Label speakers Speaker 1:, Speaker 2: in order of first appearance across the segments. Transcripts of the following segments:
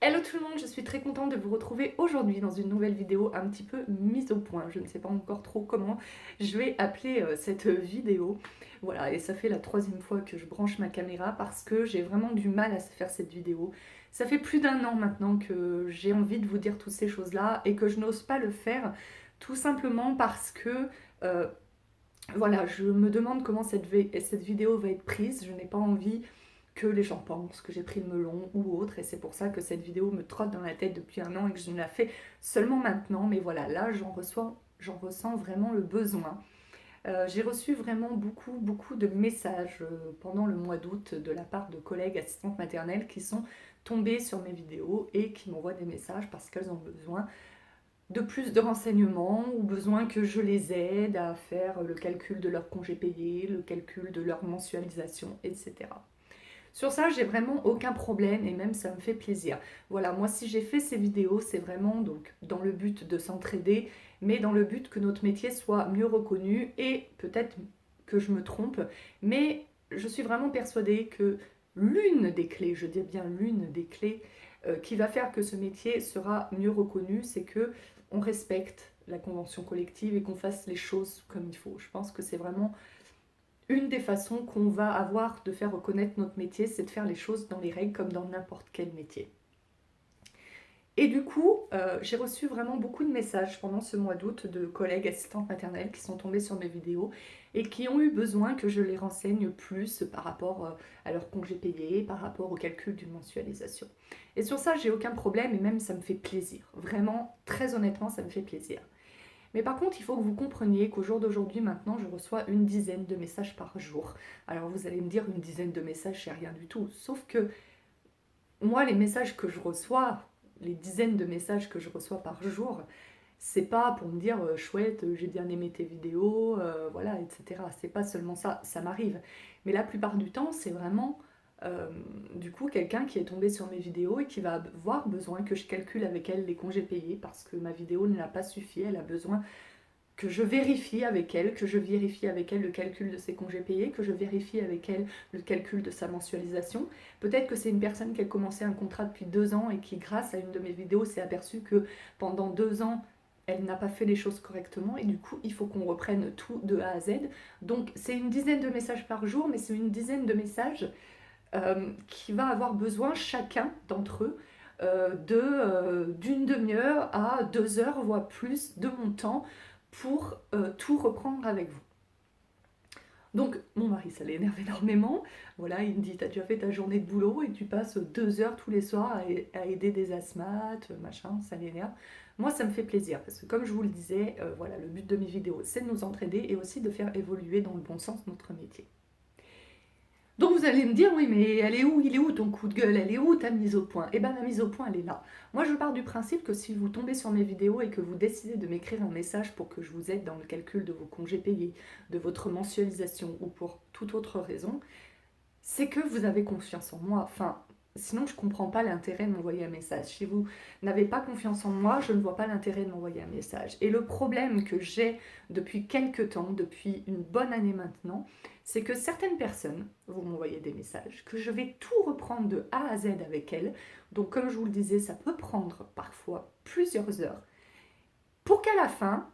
Speaker 1: Hello tout le monde, je suis très contente de vous retrouver aujourd'hui dans une nouvelle vidéo un petit peu mise au point. Je ne sais pas encore trop comment je vais appeler cette vidéo. Voilà, et ça fait la troisième fois que je branche ma caméra parce que j'ai vraiment du mal à faire cette vidéo. Ça fait plus d'un an maintenant que j'ai envie de vous dire toutes ces choses-là et que je n'ose pas le faire tout simplement parce que euh, voilà, je me demande comment cette vidéo va être prise. Je n'ai pas envie que les gens pensent que j'ai pris le melon ou autre, et c'est pour ça que cette vidéo me trotte dans la tête depuis un an et que je ne la fais seulement maintenant. Mais voilà, là j'en ressens vraiment le besoin. J'ai reçu vraiment beaucoup de messages pendant le mois d'août de la part de collègues assistantes maternelles qui sont tombées sur mes vidéos et qui m'envoient des messages parce qu'elles ont besoin de plus de renseignements ou besoin que je les aide à faire le calcul de leur congé payé, le calcul de leur mensualisation, etc. Sur ça, j'ai vraiment aucun problème et même ça me fait plaisir. Voilà, moi si j'ai fait ces vidéos, c'est vraiment donc dans le but de s'entraider, mais dans le but que notre métier soit mieux reconnu et peut-être que je me trompe, mais je suis vraiment persuadée que l'une des clés, je dis bien l'une des clés, qui va faire que ce métier sera mieux reconnu, c'est que on respecte la convention collective et qu'on fasse les choses comme il faut. Je pense que c'est vraiment une des façons qu'on va avoir de faire reconnaître notre métier, c'est de faire les choses dans les règles comme dans n'importe quel métier. Et du coup, j'ai reçu vraiment beaucoup de messages pendant ce mois d'août de collègues assistantes maternelles qui sont tombées sur mes vidéos et qui ont eu besoin que je les renseigne plus par rapport à leur congé payé, par rapport au calcul d'une mensualisation. Et sur ça, j'ai aucun problème et même ça me fait plaisir. Vraiment, très honnêtement, ça me fait plaisir. Mais par contre, il faut que vous compreniez qu'au jour d'aujourd'hui, maintenant, je reçois une dizaine de messages par jour. Alors vous allez me dire, une dizaine de messages, c'est rien du tout. Sauf que moi, les messages que je reçois, les dizaines de messages que je reçois par jour, c'est pas pour me dire chouette, j'ai bien aimé tes vidéos, voilà, etc. C'est pas seulement ça, ça m'arrive. Mais la plupart du temps, c'est vraiment euh, du coup quelqu'un qui est tombé sur mes vidéos et qui va avoir besoin que je calcule avec elle les congés payés parce que ma vidéo ne l'a pas suffi, elle a besoin que je vérifie avec elle, que je vérifie avec elle le calcul de ses congés payés, que je vérifie avec elle le calcul de sa mensualisation. Peut-être que c'est une personne qui a commencé un contrat depuis 2 ans et qui, grâce à une de mes vidéos, s'est aperçue que pendant 2 ans, elle n'a pas fait les choses correctement et du coup, il faut qu'on reprenne tout de A à Z. Donc, c'est une dizaine de messages par jour, mais c'est une dizaine de messages qui va avoir besoin chacun d'entre eux d'une demi-heure à 2 heures, voire plus de mon temps pour tout reprendre avec vous. Donc mon mari, ça l'énerve énormément. Voilà, il me dit, t'as déjà fait ta journée de boulot et tu passes 2 heures tous les soirs à aider des asthmates, machin, ça l'énerve. Moi, ça me fait plaisir parce que comme je vous le disais, voilà, le but de mes vidéos, c'est de nous entraider et aussi de faire évoluer dans le bon sens notre métier. Donc vous allez me dire, oui, mais elle est où, il est où ton coup de gueule, elle est où ta mise au point? Eh bien, la mise au point, elle est là. Moi, je pars du principe que si vous tombez sur mes vidéos et que vous décidez de m'écrire un message pour que je vous aide dans le calcul de vos congés payés, de votre mensualisation ou pour toute autre raison, c'est que vous avez confiance en moi. Enfin, sinon, je ne comprends pas l'intérêt de m'envoyer un message. Si vous n'avez pas confiance en moi, je ne vois pas l'intérêt de m'envoyer un message. Et le problème que j'ai depuis quelques temps, depuis une bonne année maintenant, c'est que certaines personnes vont m'envoyer des messages, que je vais tout reprendre de A à Z avec elles. Donc, comme je vous le disais, ça peut prendre parfois plusieurs heures, pour qu'à la fin,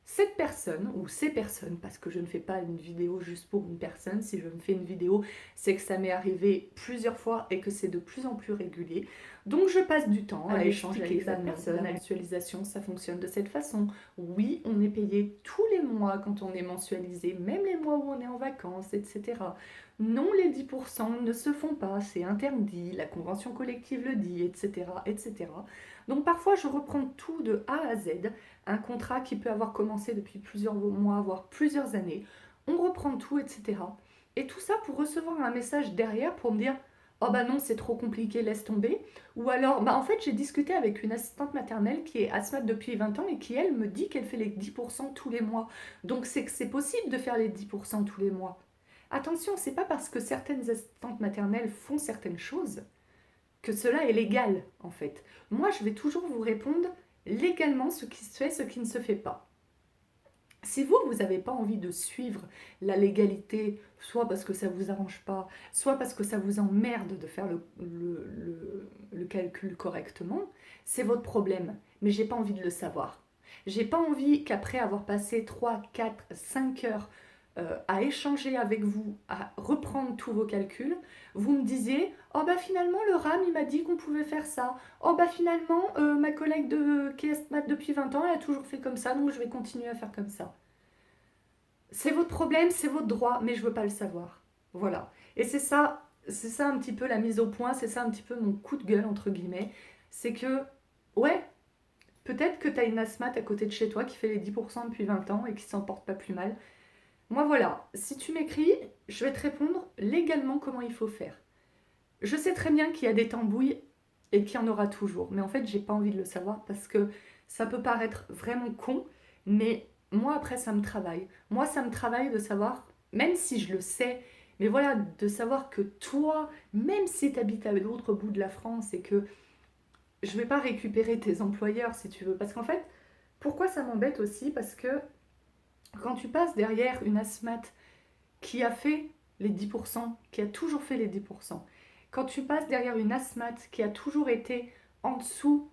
Speaker 1: cette personne ou ces personnes, parce que je ne fais pas une vidéo juste pour une personne, si je me fais une vidéo, c'est que ça m'est arrivé plusieurs fois et que c'est de plus en plus régulier. Donc je passe du temps à échanger avec cette personne. La mensualisation, ça fonctionne de cette façon. Oui, on est payé tous les mois quand on est mensualisé, même les mois où on est en vacances, etc. Non, les 10% ne se font pas, c'est interdit, la convention collective le dit, etc., etc. Donc parfois je reprends tout de A à Z, un contrat qui peut avoir commencé depuis plusieurs mois, voire plusieurs années. On reprend tout, etc. Et tout ça pour recevoir un message derrière pour me dire oh bah non, c'est trop compliqué, laisse tomber. Ou alors, bah en fait, j'ai discuté avec une assistante maternelle qui est asthmate depuis 20 ans et qui, elle, me dit qu'elle fait les 10% tous les mois. Donc c'est que c'est possible de faire les 10% tous les mois. Attention, c'est pas parce que certaines assistantes maternelles font certaines choses que cela est légal, en fait. Moi, je vais toujours vous répondre légalement ce qui se fait, ce qui ne se fait pas. Si vous n'avez pas envie de suivre la légalité, soit parce que ça ne vous arrange pas, soit parce que ça vous emmerde de faire le calcul correctement, c'est votre problème. Mais j'ai pas envie de le savoir. J'ai pas envie qu'après avoir passé 3, 4, 5 heures à échanger avec vous, à reprendre tous vos calculs, vous me disiez oh bah finalement le RAM il m'a dit qu'on pouvait faire ça. Oh bah finalement ma collègue qui est maths depuis 20 ans elle a toujours fait comme ça donc je vais continuer à faire comme ça. C'est votre problème, c'est votre droit, mais je veux pas le savoir. Voilà. Et c'est ça un petit peu la mise au point, c'est ça un petit peu mon coup de gueule, entre guillemets. C'est que, ouais, peut-être que tu as une asthmate à côté de chez toi qui fait les 10% depuis 20 ans et qui s'en porte pas plus mal. Moi, voilà, si tu m'écris, je vais te répondre légalement comment il faut faire. Je sais très bien qu'il y a des tambouilles et qu'il y en aura toujours, mais en fait, j'ai pas envie de le savoir parce que ça peut paraître vraiment con, mais moi, après, ça me travaille. Moi, ça me travaille de savoir, même si je le sais, mais voilà, de savoir que toi, même si tu habites à l'autre bout de la France et que je vais pas récupérer tes employeurs si tu veux, parce qu'en fait, pourquoi ça m'embête aussi? Parce que quand tu passes derrière une asthmate qui a fait les 10%, qui a toujours fait les 10%, quand tu passes derrière une asthmate qui a toujours été en dessous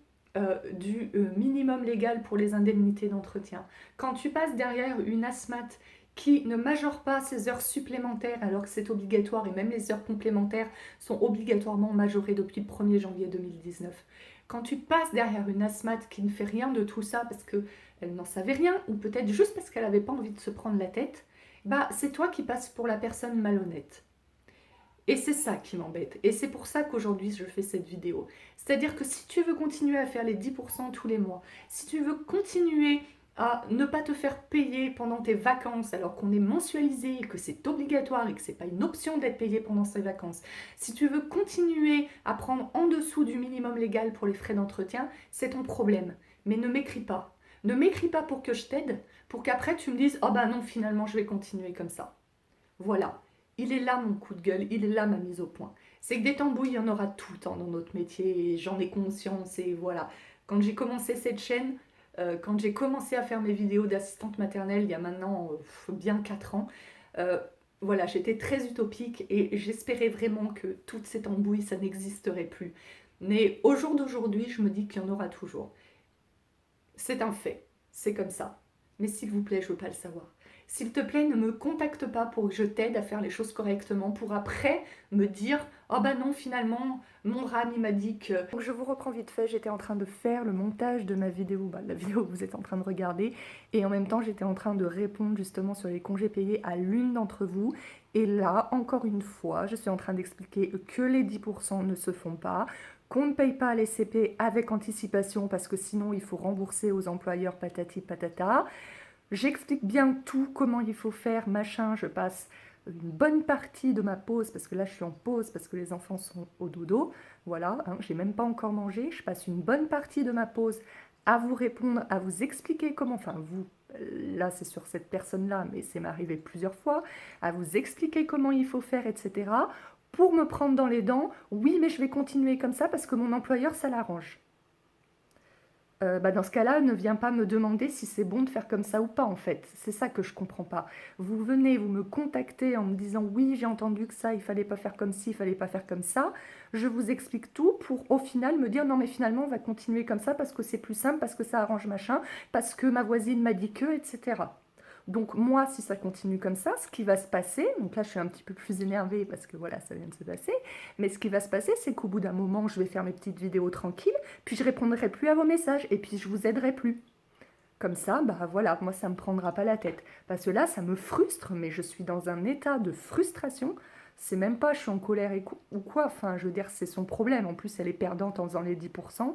Speaker 1: du minimum légal pour les indemnités d'entretien, quand tu passes derrière une asthmate qui ne majore pas ses heures supplémentaires alors que c'est obligatoire et même les heures complémentaires sont obligatoirement majorées depuis le 1er janvier 2019. Quand tu passes derrière une asthmate qui ne fait rien de tout ça parce qu'elle n'en savait rien ou peut-être juste parce qu'elle n'avait pas envie de se prendre la tête, bah c'est toi qui passes pour la personne malhonnête. Et c'est ça qui m'embête. Et c'est pour ça qu'aujourd'hui je fais cette vidéo. C'est-à-dire que si tu veux continuer à faire les 10% tous les mois, si tu veux continuer à ne pas te faire payer pendant tes vacances alors qu'on est mensualisé et que c'est obligatoire et que c'est pas une option d'être payé pendant ces vacances, si tu veux continuer à prendre en dessous du minimum légal pour les frais d'entretien, c'est ton problème. Mais ne m'écris pas. Ne m'écris pas pour que je t'aide, pour qu'après tu me dises oh bah non finalement je vais continuer comme ça. Voilà, il est là mon coup de gueule, il est là ma mise au point. C'est que des tambouilles, il y en aura tout le temps dans notre métier et j'en ai conscience et voilà. Quand j'ai commencé cette chaîne, quand j'ai commencé à faire mes vidéos d'assistante maternelle il y a maintenant bien 4 ans, euh, voilà, j'étais très utopique et j'espérais vraiment que toutes ces tambouilles, ça n'existerait plus. Mais au jour d'aujourd'hui, je me dis qu'il y en aura toujours. C'est un fait, c'est comme ça. Mais s'il vous plaît, je veux pas le savoir. S'il te plaît, ne me contacte pas pour que je t'aide à faire les choses correctement, pour après me dire oh bah non, finalement, mon RAM il m'a dit que. Donc je vous reprends vite fait, j'étais en train de faire le montage de ma vidéo, la vidéo que vous êtes en train de regarder, et en même temps j'étais en train de répondre justement sur les congés payés à l'une d'entre vous. Et là, encore une fois, je suis en train d'expliquer que les 10% ne se font pas, qu'on ne paye pas les CP avec anticipation parce que sinon il faut rembourser aux employeurs patati patata. J'explique bien tout, comment il faut faire, machin, je passe une bonne partie de ma pause, parce que là je suis en pause, parce que les enfants sont au dodo, voilà, hein, j'ai même pas encore mangé, je passe une bonne partie de ma pause à vous répondre, à vous expliquer comment, enfin vous, là c'est sur cette personne-là, mais c'est m'arrivé plusieurs fois, à vous expliquer comment il faut faire, etc., pour me prendre dans les dents, oui mais je vais continuer comme ça parce que mon employeur ça l'arrange. Bah dans ce cas-là, ne viens pas me demander si c'est bon de faire comme ça ou pas, en fait. C'est ça que je comprends pas. Vous venez, vous me contactez en me disant oui, j'ai entendu que ça, il fallait pas faire comme ci, il fallait pas faire comme ça. Je vous explique tout pour au final me dire non mais finalement on va continuer comme ça parce que c'est plus simple, parce que ça arrange machin, parce que ma voisine m'a dit que, etc. Donc moi, si ça continue comme ça, ce qui va se passer, donc là je suis un petit peu plus énervée parce que voilà, ça vient de se passer, mais ce qui va se passer, c'est qu'au bout d'un moment, je vais faire mes petites vidéos tranquilles, puis je répondrai plus à vos messages, et puis je vous aiderai plus. Comme ça, bah voilà, moi ça me prendra pas la tête. Parce que là, ça me frustre, mais je suis dans un état de frustration. C'est même pas je suis en colère ou quoi, enfin je veux dire, c'est son problème. En plus, elle est perdante en faisant les 10%.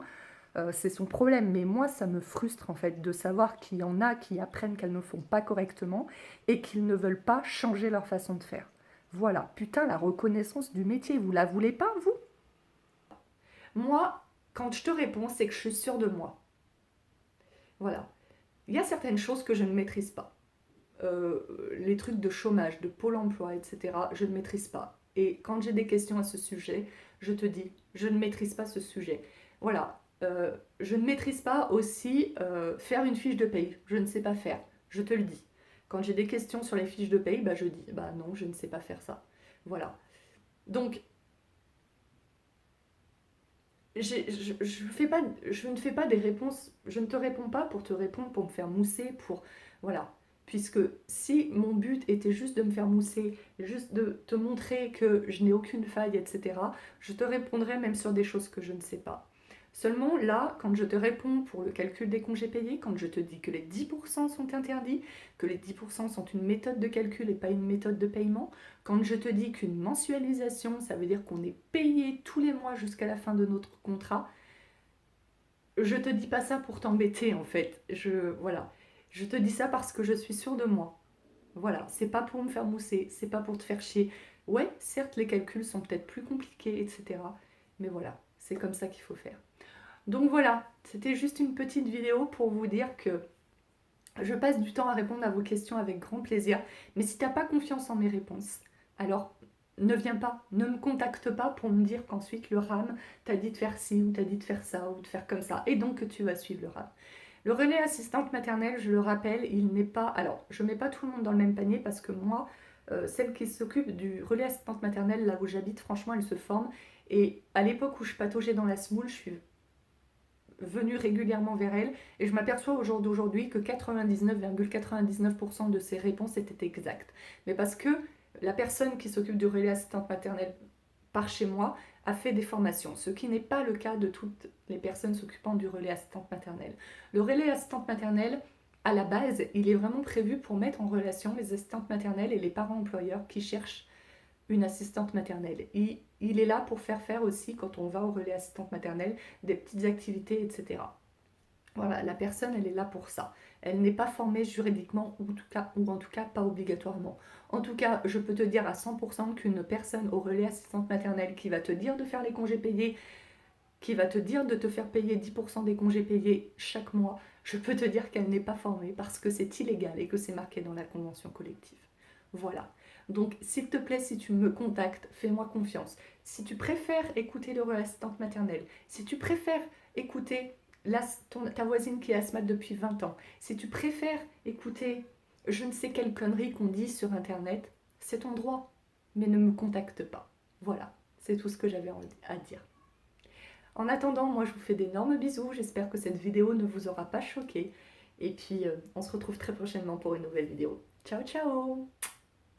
Speaker 1: C'est son problème. Mais moi, ça me frustre en fait de savoir qu'il y en a qui apprennent qu'elles ne font pas correctement et qu'ils ne veulent pas changer leur façon de faire. Voilà, putain, la reconnaissance du métier, vous la voulez pas, vous? Moi, quand je te réponds, c'est que je suis sûre de moi. Voilà. Il y a certaines choses que je ne maîtrise pas. Les trucs de chômage, de pôle emploi, etc., je ne maîtrise pas. Et quand j'ai des questions à ce sujet, je te dis, je ne maîtrise pas ce sujet. Voilà. Je ne maîtrise pas aussi faire une fiche de paye. Je ne sais pas faire. Je te le dis. Quand j'ai des questions sur les fiches de paye, bah je dis, bah non, je ne sais pas faire ça. Voilà. Donc, je ne fais pas des réponses, je ne te réponds pas pour te répondre, pour me faire mousser, pour... Voilà. Puisque si mon but était juste de me faire mousser, juste de te montrer que je n'ai aucune faille, etc., je te répondrais même sur des choses que je ne sais pas. Seulement là, quand je te réponds pour le calcul des congés payés, quand je te dis que les 10% sont interdits, que les 10% sont une méthode de calcul et pas une méthode de paiement, quand je te dis qu'une mensualisation, ça veut dire qu'on est payé tous les mois jusqu'à la fin de notre contrat, je te dis pas ça pour t'embêter en fait. Voilà. Je te dis ça parce que je suis sûre de moi. Voilà, c'est pas pour me faire mousser, c'est pas pour te faire chier. Ouais, certes, les calculs sont peut-être plus compliqués, etc. Mais voilà, c'est comme ça qu'il faut faire. Donc voilà, c'était juste une petite vidéo pour vous dire que je passe du temps à répondre à vos questions avec grand plaisir. Mais si t'as pas confiance en mes réponses, alors ne viens pas, ne me contacte pas pour me dire qu'ensuite le RAM t'a dit de faire ci ou t'a dit de faire ça ou de faire comme ça. Et donc que tu vas suivre le RAM. Le relais assistante maternelle, je le rappelle, il n'est pas... Alors, je ne mets pas tout le monde dans le même panier parce que moi, celle qui s'occupe du relais assistante maternelle, là où j'habite, franchement, elle se forme. Et à l'époque où je pataugeais dans la semoule, je suis venue régulièrement vers elle et je m'aperçois au jour d'aujourd'hui que 99,99% de ses réponses étaient exactes. Mais parce que la personne qui s'occupe du relais assistante maternelle par chez moi a fait des formations, ce qui n'est pas le cas de toutes les personnes s'occupant du relais assistante maternelle. Le relais assistante maternelle, à la base, il est vraiment prévu pour mettre en relation les assistantes maternelles et les parents employeurs qui cherchent une assistante maternelle. Il est là pour faire aussi, quand on va au relais assistante maternelle, des petites activités, etc. Voilà, la personne, elle est là pour ça. Elle n'est pas formée juridiquement, ou en tout cas pas obligatoirement. En tout cas, je peux te dire à 100% qu'une personne au relais assistante maternelle qui va te dire de faire les congés payés, qui va te dire de te faire payer 10% des congés payés chaque mois, je peux te dire qu'elle n'est pas formée parce que c'est illégal et que c'est marqué dans la convention collective. Voilà. Donc, s'il te plaît, si tu me contactes, fais-moi confiance. Si tu préfères écouter le relais assistante maternelle, si tu préfères écouter ta voisine qui est asthmate depuis 20 ans, si tu préfères écouter je ne sais quelle connerie qu'on dit sur Internet, c'est ton droit. Mais ne me contacte pas. Voilà, c'est tout ce que j'avais à dire. En attendant, moi je vous fais d'énormes bisous, j'espère que cette vidéo ne vous aura pas choqué. Et puis on se retrouve très prochainement pour une nouvelle vidéo. Ciao ciao!